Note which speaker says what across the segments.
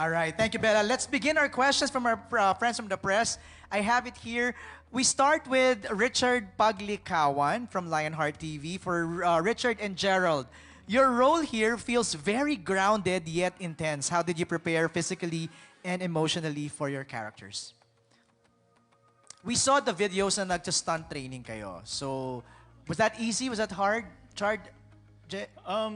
Speaker 1: All right, thank you, Bella. Let's begin our questions from our friends from the press. I have it here. We start with Richard Paglikawan from Lionheart TV. For Richard and Gerald, your role here feels very grounded yet intense. How did you prepare physically and emotionally for your characters? We saw the videos na nagja-stunt training kayo. So, was that easy? Was that hard?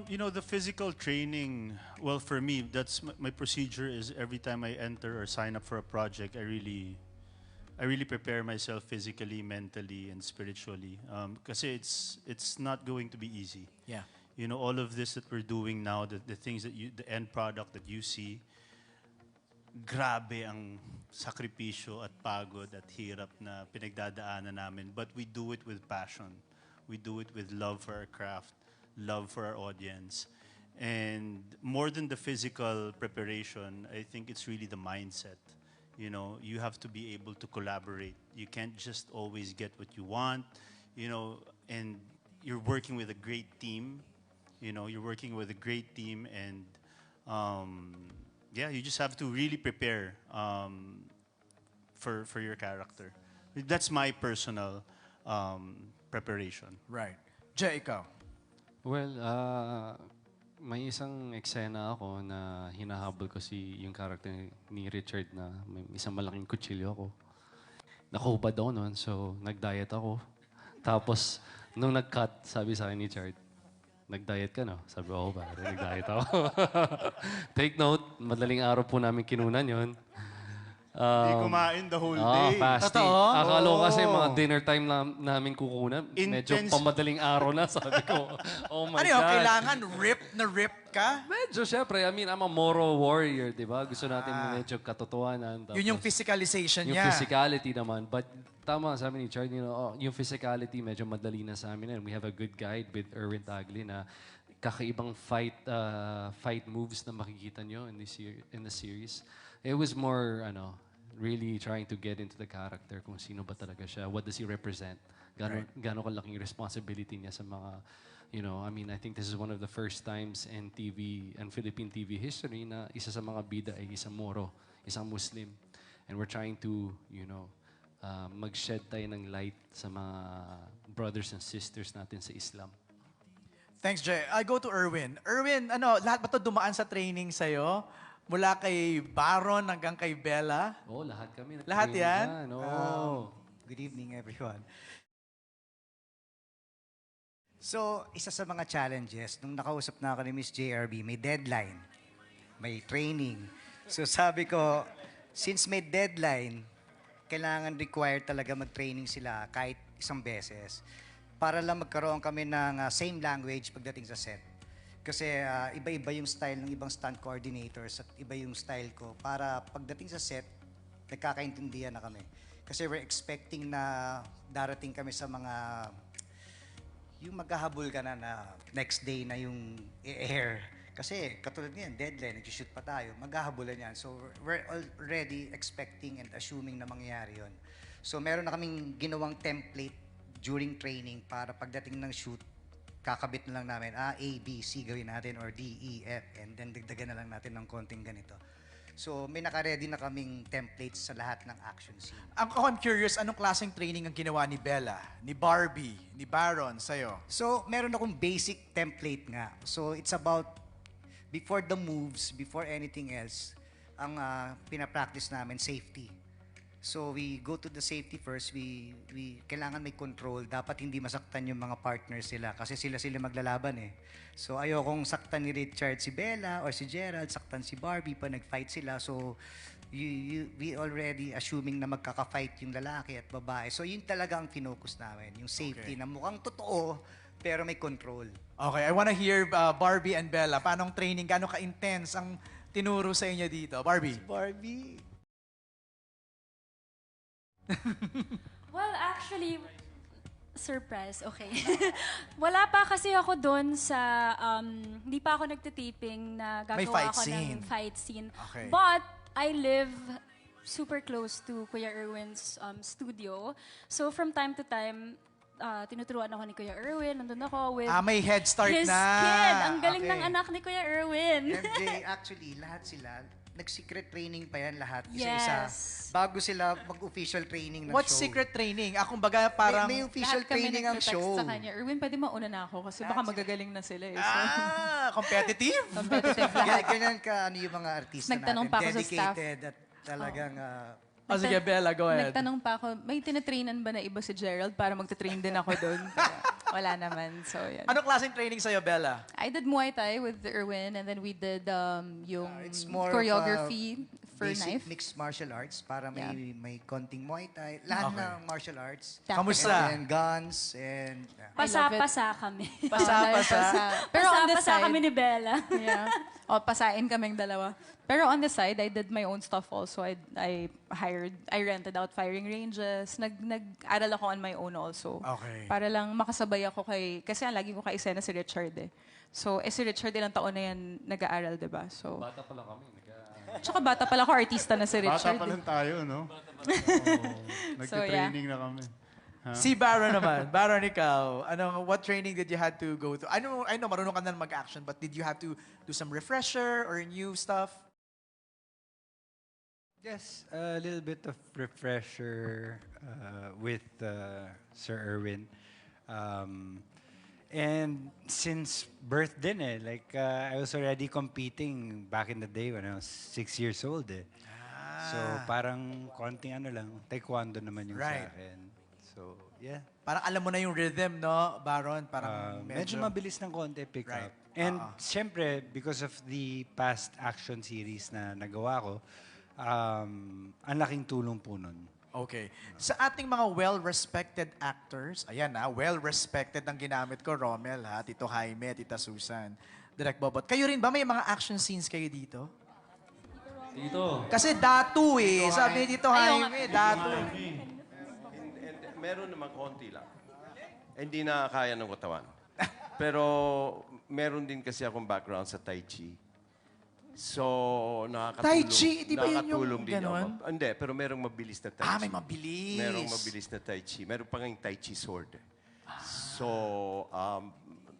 Speaker 2: You know, the physical training, well, for me, that's my procedure is every time I enter or sign up for a project, I really prepare myself physically, mentally, and spiritually. Because it's not going to be easy.
Speaker 1: Yeah.
Speaker 2: You know, all of this that we're doing now, the things that the end product that you see, grabe ang sakripisyo at pagod at hirap na pinagdadaanan namin. But we do it with passion. We do it with love for our craft, love for our audience. And more than the physical preparation, I think it's really the mindset. You know, you have to be able to collaborate. You can't just always get what you want, you know, and you're working with a great team. You know, you're working with a great team, and yeah, you just have to really prepare for your character. That's my personal preparation.
Speaker 1: Right. Jay, ikaw?
Speaker 3: Well, may isang eksena ako na hinahabol ko yung character ni Richard na may isang malaking kutsilyo ako. Nakahubad ako noon, so nag-diet ako. Tapos, nung nag-cut, sabi sa akin ni Chard, nag-diet ka, no? Sabi ko, pare, nag-diet ako. Take note, madaling araw po namin kinunan yon.
Speaker 2: Hindi kumain the whole day.
Speaker 3: Fasting.
Speaker 1: Totoo?
Speaker 3: Akala ko kasi mga dinner time namin kukunan. Medyo
Speaker 2: Intense.
Speaker 3: pamadaling araw na, sabi ko. Oh my
Speaker 1: Ano yun?
Speaker 3: God.
Speaker 1: Kailangan rip ka?
Speaker 3: Medyo, syempre. I mean, I'm a moral warrior, di ba? Gusto natin medyo katotohanan.
Speaker 1: Yun yung physicalization
Speaker 3: yung
Speaker 1: niya.
Speaker 3: physicality naman. But tama, sabi ni Chard, you know, yung physicality medyo madali na sa amin. And we have a good guide with Erwin Tagli na kakaibang fight moves na makikita nyo in the series. It was more, really trying to get into the character kung sino ba talaga siya. What does he represent? Gano'ng kalaking responsibility niya sa mga, I mean, I think this is one of the first times in TV and Philippine TV history na isa sa mga bida ay isang Moro, isang Muslim. And we're trying to, mag-shed tayo ng light sa mga brothers and sisters natin sa Islam.
Speaker 1: Thanks, Jay. I go to Erwin. Erwin, lahat ba ito dumaan sa training sa'yo? Mula kay Baron hanggang kay Bella?
Speaker 3: Oo, lahat kami.
Speaker 1: Lahat yan?
Speaker 4: Good evening, everyone. So, isa sa mga challenges, nung nakausap na ako ni Miss JRB, may deadline, may training. So, sabi ko, since may deadline, kailangan required talaga mag-training sila kahit isang beses para lang magkaroon kami ng same language pagdating sa set. Kasi iba-iba yung style ng ibang stunt coordinators at iba yung style ko para pagdating sa set, nagkakaintindihan na kami. Kasi we're expecting na darating kami sa mga yung maghahabol ka na next day na yung air. Kasi katulad niyan, deadline, nag-shoot pa tayo, maghahabulan yan. So we're already expecting and assuming na mangyayari yun. So meron na kaming ginawang template during training para pagdating ng shoot, kakabit na lang namin, A, B, C gawin natin, or D, E, F, and then dagdagan na lang natin ng konting ganito. So, may naka-ready na kaming templates sa lahat ng action scene.
Speaker 1: I'm curious, anong klaseng training ang ginawa ni Bella, ni Barbie, ni Baron, sa'yo?
Speaker 4: So, meron akong basic template nga. So, it's about, before the moves, before anything else, ang pinapractice namin, safety. So we go to the safety first. We kailangan may control. Dapat hindi masaktan yung mga partners sila kasi sila maglalaban eh. So ayokong saktan ni Richard si Bella or si Gerald, saktan si Barbie pa nag-fight sila. So we already assuming na magkaka-fight yung lalaki at babae. So yun talaga ang finokus namin, yung safety na mukhang totoo pero may control.
Speaker 1: Okay, I wanna hear Barbie and Bella. Paanong training, gaano ka-intense ang tinuro sa inyo dito? Barbie.
Speaker 4: Barbie.
Speaker 5: Well, actually, surprise, okay. Wala pa kasi ako doon sa, hindi pa ako nagtitaping na
Speaker 1: May
Speaker 5: gagawa
Speaker 1: fight
Speaker 5: ako
Speaker 1: scene.
Speaker 5: ng fight scene.
Speaker 1: Okay.
Speaker 5: But, I live super close to Kuya Erwin's studio. So, from time to time, tinuturuan ako ni Kuya Erwin. Nandun ako with
Speaker 1: May head start
Speaker 5: his
Speaker 1: na.
Speaker 5: kid. Ang galing
Speaker 1: Okay.
Speaker 5: ng anak ni Kuya Erwin.
Speaker 4: MJ, actually, lahat sila, nag-secret training pa yan lahat. Isa-isa.
Speaker 5: Yes.
Speaker 4: Bago sila mag-official training ng
Speaker 1: What
Speaker 4: show.
Speaker 1: secret training? Kumbaga parang...
Speaker 4: May official
Speaker 6: Lahat kami
Speaker 4: training ang
Speaker 6: nagte-text
Speaker 4: show.
Speaker 6: sa kanya. Erwin, pwede mauna na ako kasi baka magagaling na sila eh. So,
Speaker 1: Competitive?
Speaker 6: competitive lahat.
Speaker 4: Ganyan ka ano yung mga artista
Speaker 6: Nagtanong
Speaker 4: natin.
Speaker 6: pa ako sa staff.
Speaker 4: Dedicated at talagang...
Speaker 1: Oh, sige, Bella, go ahead.
Speaker 6: Nagtanong pa ako, may tinatrainan ba na iba si Gerald para magta-train din ako doon? Wala naman. So, yan.
Speaker 1: Anong klaseng training sa'yo, Bella?
Speaker 6: I did Muay Thai with Erwin and then we did yung
Speaker 4: It's more of
Speaker 6: choreography for
Speaker 4: basic
Speaker 6: knife.
Speaker 4: mixed martial arts para
Speaker 6: Yeah.
Speaker 4: may konting Muay Thai. Lahat
Speaker 1: Okay.
Speaker 4: ng martial arts.
Speaker 6: Tactical.
Speaker 1: Kamusta?
Speaker 4: And guns and...
Speaker 5: Pasa-pasa kami.
Speaker 1: Pasa-pasa?
Speaker 6: Pero on the
Speaker 5: Pasa-pasa
Speaker 6: side,
Speaker 5: kami ni Bella.
Speaker 6: yeah. O, pasain kaming dalawa. Pero on the side, I did my own stuff also. I rented out firing ranges. Nag-aral ako on my own also.
Speaker 1: Okay.
Speaker 6: Para lang makasabay ako kasi lagi ko ka-isena si Richard eh. So, si Richard ilang taon na yan nag-aaral, di ba? So,
Speaker 3: Bata pa lang kami.
Speaker 6: tsaka bata pala ako, artista na si
Speaker 2: Bata
Speaker 6: Richard.
Speaker 2: pa
Speaker 6: eh.
Speaker 2: lang tayo, no? Nagtitraining na kami.
Speaker 1: Si Baron naman. Baron, ikaw. What training did you had to go to? I know marunong ka na mag-action, but did you have to do some refresher or new stuff?
Speaker 7: Yes, a little bit of refresher with Sir Erwin. And since birth din like I was already competing back in the day when I was 6 years old So parang konting lang, taekwondo naman yung
Speaker 1: Right.
Speaker 7: sa akin. So yeah,
Speaker 1: Parang alam mo na yung rhythm, no, Baron? Parang
Speaker 7: medyo mabilis ng konti pick
Speaker 1: Right.
Speaker 7: up. And syempre, because of the past action series na nagawa ko, ang laking tulong po nun.
Speaker 1: Okay. Sa ating mga well-respected actors, ayan well-respected ang ginamit ko, Romel, Tito Jaime, Tita Susan, Direk Bobot. Kayo rin ba may mga action scenes kayo dito?
Speaker 3: Dito.
Speaker 1: Kasi datu sabi ni Tito Jaime, datu.
Speaker 8: Meron naman konti lang. Hindi na kaya ng katawan. Pero meron din kasi akong background sa Tai Chi. So, nakakatulong.
Speaker 1: Tai Chi? Di ba yun yung
Speaker 8: nakakatulong din
Speaker 1: ganon?
Speaker 8: ako. Hindi, pero merong mabilis na Tai Chi.
Speaker 1: May mabilis.
Speaker 8: Merong mabilis na Tai Chi. Meron pa ngayong Tai Chi sword. So,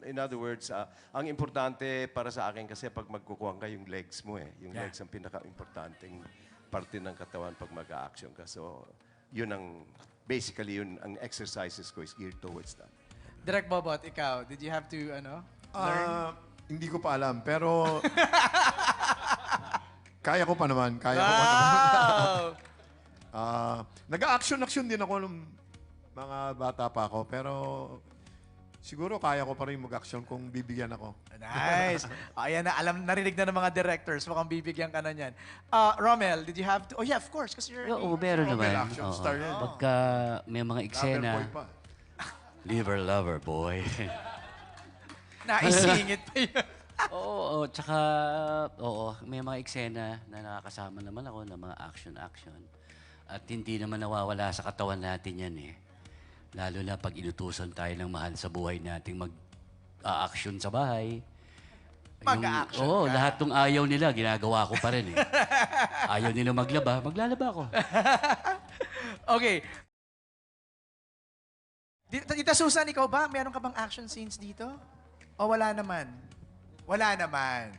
Speaker 8: in other words, ang importante para sa akin kasi pag magkukuha ka yung legs mo Yung legs ang pinaka-importanting parte ng katawan pag mag-a-action ka. So, yun basically yun ang exercises ko is geared towards that.
Speaker 1: Direk Bobot, ikaw, did you have to, learn?
Speaker 9: Hindi ko pa alam, pero kaya ko pa naman. Kaya ko pa naman. Nag-action-action din ako nung mga bata pa ako, pero siguro kaya ko pa rin mag-action kung bibigyan ako.
Speaker 1: Nice. Ayan na, narinig na ng mga directors. Mukhang bibigyan ka na niyan. Rommel, did you have to? Oh yeah, of course. Kasi you're...
Speaker 10: Oo, meron
Speaker 9: Okay,
Speaker 10: naman.
Speaker 9: action
Speaker 10: Oo.
Speaker 9: star yan.
Speaker 10: Pagka may mga eksena,
Speaker 9: Lover boy pa.
Speaker 10: liver lover boy.
Speaker 1: Naisingit pa yun.
Speaker 10: Oo, tsaka, may mga eksena na nakakasama naman ako ng mga action. At hindi naman nawawala sa katawan natin yan Lalo na pag inutusan tayo ng mahal sa buhay nating mag-action sa bahay.
Speaker 1: Mag-a-action
Speaker 10: Oo,
Speaker 1: ka.
Speaker 10: lahat ng ayaw nila, ginagawa ko pa rin Ayaw nila maglaba, maglalaba ako.
Speaker 1: Okay. Tita Susan, ikaw ba? Meron ka bang action scenes dito? O wala naman? Wala naman.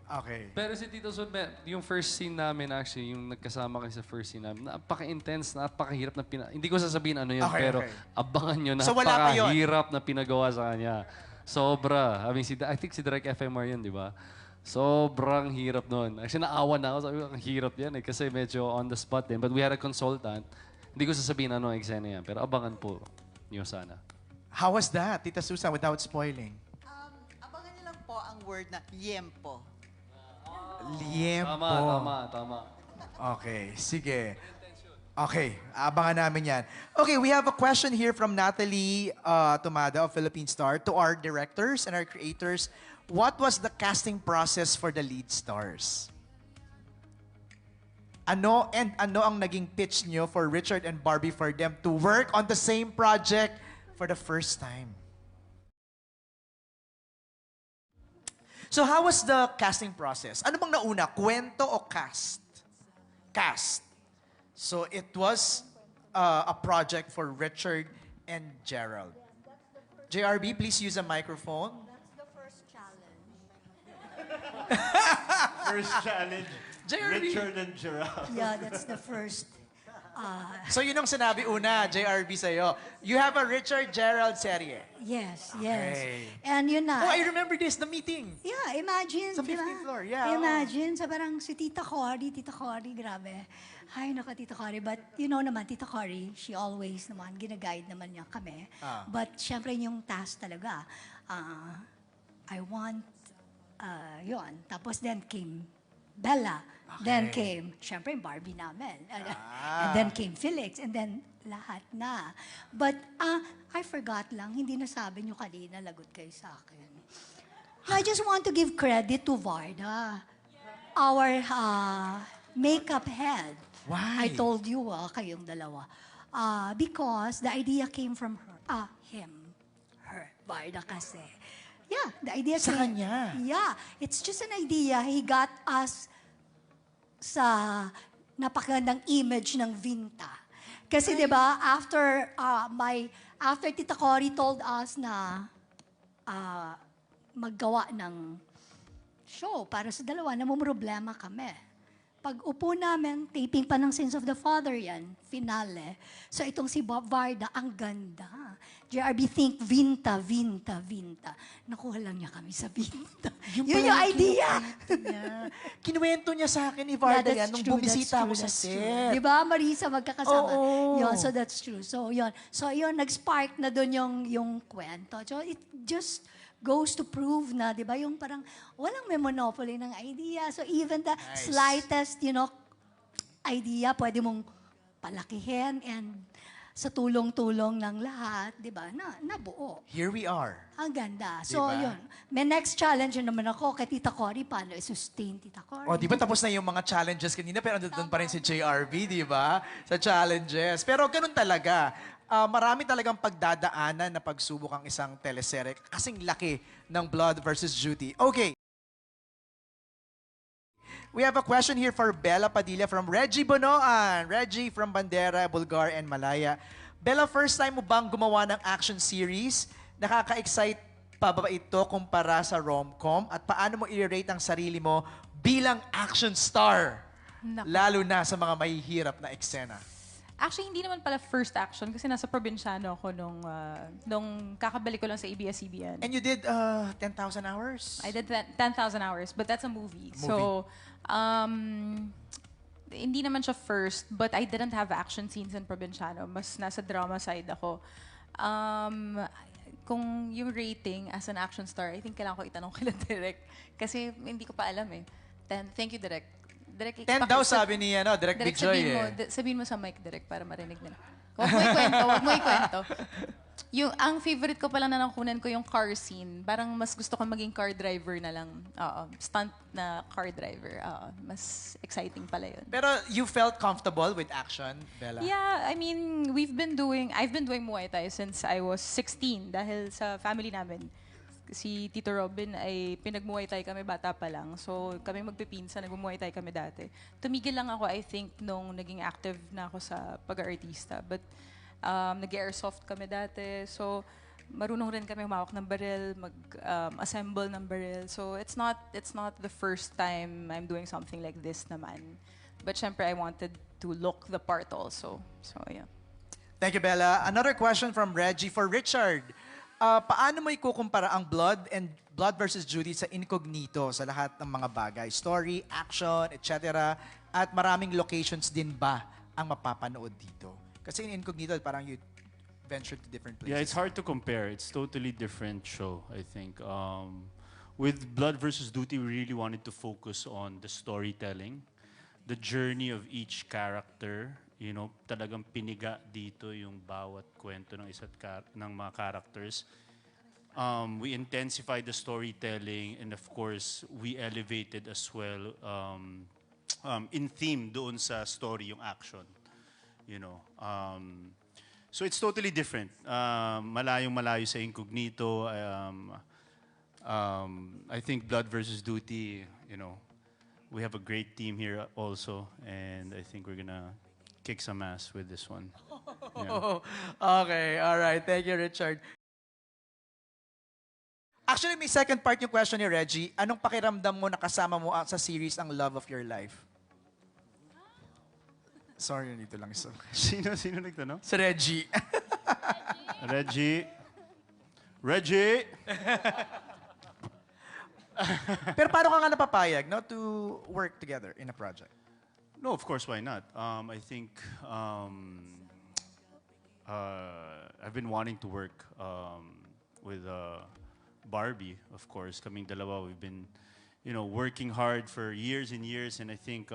Speaker 1: Okay.
Speaker 3: Pero si Tito Sun, yung first scene namin actually, yung nagkasama kayo sa first scene namin, napaka-intense, napakahirap na hindi ko sasabihin ano yun,
Speaker 1: Okay,
Speaker 3: pero
Speaker 1: okay.
Speaker 3: abangan nyo,
Speaker 1: So, wala pa yun?
Speaker 3: napakahirap na pinagawa sa kanya. Sobra. I think si Direk FMR yun, di ba? Sobrang hirap nun. Actually, naawa na ako. Sabi ko, ang hirap yan kasi medyo on the spot din. But we had a consultant. Hindi ko sasabihin ano ang eksena yan, pero abangan po nyo sana.
Speaker 1: How was that, Tita Susan, without spoiling?
Speaker 11: Abangan niyo lang po ang word na yempo.
Speaker 1: Liempo.
Speaker 3: Tama.
Speaker 1: Okay, sige. Okay, abangan namin yan. Okay, we have a question here from Natalie Tomada of Philippine Star to our directors and our creators. What was the casting process for the lead stars? Ano ang naging pitch nyo for Richard and Barbie for them to work on the same project for the first time? So how was the casting process? Ano bang nauna? Kwento o cast? Cast. So it was a project for Richard and Gerald. JRB, please use a microphone.
Speaker 2: First challenge.
Speaker 1: JRB.
Speaker 8: Richard and Gerald.
Speaker 12: Yeah, that's the first.
Speaker 1: So yun ang sinabi una, JRB sa'yo. You have a Richard Gerald serye.
Speaker 12: Yes,
Speaker 1: Okay.
Speaker 12: yes. And yun na.
Speaker 1: Oh, I remember this, the meeting.
Speaker 12: Yeah, imagine,
Speaker 1: Sa
Speaker 12: di ba?
Speaker 1: 15th floor, yeah, oo.
Speaker 12: Imagine, sa parang si Tita Cory, grabe. Ay, naka Tita Cory. But you know naman, Tita Cory, she always naman, ginaguide naman niya kami. But syempre yung task talaga, I want, yun. Tapos then came Bella. Then came, syempre, yung Barbie namin. And then came Felix. And then, lahat na. But, I forgot lang, hindi nasabi nyo kanina, lagot kayo sa akin. I just want to give credit to Varda, our makeup head.
Speaker 1: Why?
Speaker 12: I told you, kayong dalawa. Because the idea came from her. Her. Varda kasi. Yeah, the idea
Speaker 1: Sa
Speaker 12: came.
Speaker 1: kanya?
Speaker 12: Yeah, it's just an idea. He got us sa napakagandang image ng Vinta. Kasi 'di ba, after Tita Cory told us na maggawa ng show para sa dalawa, namumroblema kami. Pag upo namin, taping pa ng Sins of the Father yan, finale. So itong si Bob Varda, ang ganda. JRB think Vinta. Nakuha lang niya kami sa Vinta. Yun yung idea.
Speaker 1: Kinuwento niya sa akin ni Varda yan nung bumisita ako sa
Speaker 12: Di
Speaker 1: set.
Speaker 12: ba, Marisa, magkakasama?
Speaker 1: Oo.
Speaker 12: Yun, so that's true. So yun, nag-spark na doon yung kwento. So it just goes to prove na, di ba, yung parang walang may monopoly ng idea. So even the slightest, idea, pwede mong palakihin and sa tulong-tulong ng lahat, di ba, nabuo.
Speaker 1: Here we are.
Speaker 12: Ang ganda. So,
Speaker 1: Diba?
Speaker 12: yun. May next challenge yun naman ako kay Tita Cory. Paano i-sustain Tita Cory?
Speaker 1: O, di ba tapos na yung mga challenges kanina, pero andun pa rin si JRB, di ba? Sa challenges. Pero ganun talaga. Marami talagang pagdadaanan na pagsubok ang isang teleserye. Kasing laki ng Blood versus Duty. Okay. We have a question here for Bella Padilla from Reggie Bonoan. Reggie from Bandera, Bulgar, and Malaya. Bella, first time mo bang gumawa ng action series? Nakaka-excite pa ba ito kumpara sa rom-com? At paano mo i-rate ang sarili mo bilang action star?
Speaker 6: Naku.
Speaker 1: Lalo na sa mga mahihirap na eksena.
Speaker 6: Actually, hindi naman pala first action kasi nasa probinsyano ako nung kakabalik ko lang sa ABS-CBN.
Speaker 1: And you did 10,000 hours?
Speaker 6: I did 10,000 hours, but that's a movie. So, hindi naman siya first, but I didn't have action scenes in probinsyano. Mas nasa drama side ako. Kung yung rating as an action star, I think kailangan ko itanong kila Direk. Kasi hindi ko pa alam eh. Thank you, Direk. Direk,
Speaker 1: 10 daw sabi ni Direk
Speaker 6: Direk,
Speaker 1: Bijoy
Speaker 6: sabihin mo sa mic, Direk, para marinig nila. Huwag mo ikwento. Ang favorite ko pala na nakunan ko yung car scene. Parang mas gusto ko maging car driver na lang. Oo, stunt na car driver. Oo, mas exciting pala yun.
Speaker 1: Pero you felt comfortable with action, Bella?
Speaker 6: Yeah, I mean, I've been doing Muay Thai since I was 16 dahil sa family namin. Si Tito Robin ay pinag-Muay Thai kami bata pa lang. So kami magpipinsan, nag-Muay Thai kami dati. Tumigil lang ako, I think, nung naging active na ako sa pag-artista. But nag-airsoft kami dati. So marunong rin kami humawak ng baril, mag-assemble ng baril. So it's not the first time I'm doing something like this naman. But syempre, I wanted to look the part also. So yeah.
Speaker 1: Thank you, Bella. Another question from Reggie for Richard. Paano mo ikukumpara ang Blood versus Duty sa Incognito sa lahat ng mga bagay? Story, action, etc. At maraming locations din ba ang mapapanood dito? Kasi in Incognito, parang you venture to different places.
Speaker 2: Yeah, it's hard to compare. It's totally different show, I think. With Blood versus Duty, we really wanted to focus on the storytelling, the journey of each character. Talagang piniga dito yung bawat kwento ng ng mga characters. We intensified the storytelling, and of course, we elevated as well in theme doon sa story yung action. So it's totally different. Malayong-malayo sa Incognito. I think Blood versus Duty, we have a great team here also, and I think we're gonna kick some ass with this one. Yeah.
Speaker 1: Okay, all right. Thank you, Richard. Actually, may second part yung question ni Reggie. Anong pakiramdam mo na kasama mo sa series ang love of your life? Sorry, nandito lang isa.
Speaker 2: Sino nagtanong?
Speaker 1: Si Reggie.
Speaker 2: Reggie!
Speaker 1: Pero paano ka nga napapayag, no, to work together in a project?
Speaker 2: No, of course, why not? I think I've been wanting to work with Barbie, of course. Kaming dalawa, we've been, working hard for years and years, and I think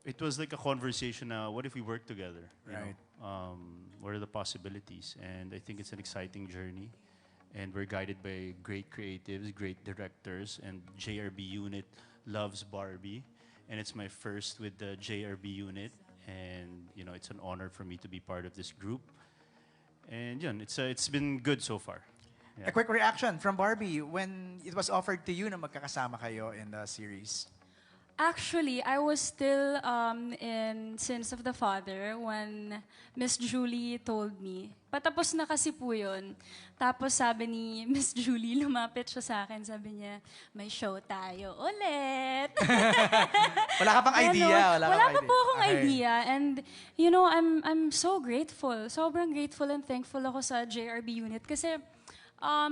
Speaker 2: it was like a conversation. What if we work together? You
Speaker 1: Right.
Speaker 2: know? What are the possibilities? And I think it's an exciting journey, and we're guided by great creatives, great directors, and JRB unit loves Barbie, and it's my first with the JRB unit, and it's an honor for me to be part of this group. And it's been good so far.
Speaker 1: A quick reaction from Barbie when it was offered to you na magkakasama kayo in the series.
Speaker 5: Actually, I was still in Sins of the Father when Miss Julie told me. Patapos na kasi po yun. Tapos sabi ni Miss Julie, lumapit siya sa akin, sabi niya, may show tayo ulit.
Speaker 1: Wala ka pang idea?
Speaker 5: Wala pa po akong
Speaker 1: Okay.
Speaker 5: idea. And, I'm so grateful. Sobrang grateful and thankful ako sa JRB unit. Kasi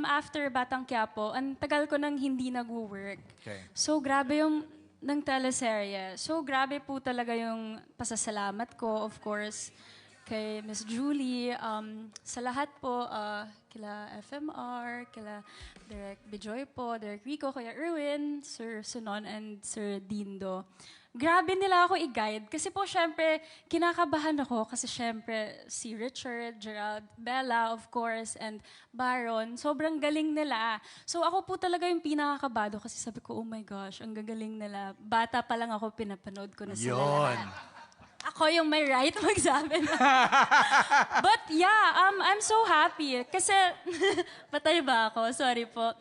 Speaker 5: after Batang Quiapo, ang tagal ko nang hindi nag-work.
Speaker 1: Okay.
Speaker 5: So, grabe yung ng teleserye. So, grabe po talaga yung pasasalamat ko, of course, kay Miss Julie, sa lahat po, kila FMR, kila Direk Bijoy po, Direk Rico, Kuya Erwin, Sir Sunon, and Sir Dindo. Grabe nila ako i-guide. Kasi po, syempre, kinakabahan ako. Kasi syempre, si Richard, Gerald, Bella, of course, and Baron, sobrang galing nila. So ako po talaga yung pinakakabado kasi sabi ko, oh my gosh, ang gagaling nila. Bata pa lang ako, pinapanood ko na sila lahat. Ako yung may right magsabi na. But yeah, I'm so happy. Kasi, patay ba ako? Sorry po.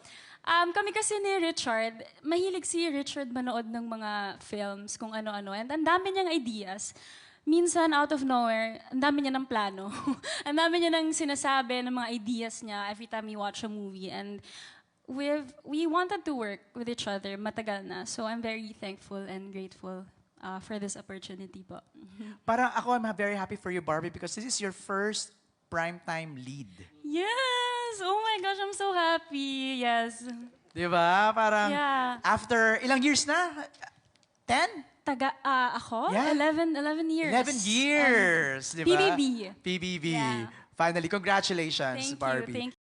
Speaker 5: Kami kasi ni Richard, mahilig si Richard manood ng mga films, kung ano-ano. And ang dami niyang ideas. Minsan, out of nowhere, ang dami niya ng plano. Ang dami niya ng sinasabi ng mga ideas niya every time we watch a movie. And we wanted to work with each other matagal na. So I'm very thankful and grateful for this opportunity po.
Speaker 1: Parang ako, I'm very happy for you, Barbie, because this is your first primetime lead.
Speaker 5: Yes! Oh my gosh, I'm so happy. Yes.
Speaker 1: Di ba? Parang
Speaker 5: Yeah.
Speaker 1: after ilang years na? 10?
Speaker 5: Ako?
Speaker 1: Yeah.
Speaker 5: 11 years.
Speaker 1: 11 years, di ba?
Speaker 5: PBB.
Speaker 1: PBB.
Speaker 5: Yeah.
Speaker 1: Finally, congratulations,
Speaker 5: Thank you.
Speaker 1: Barbie.
Speaker 5: Thank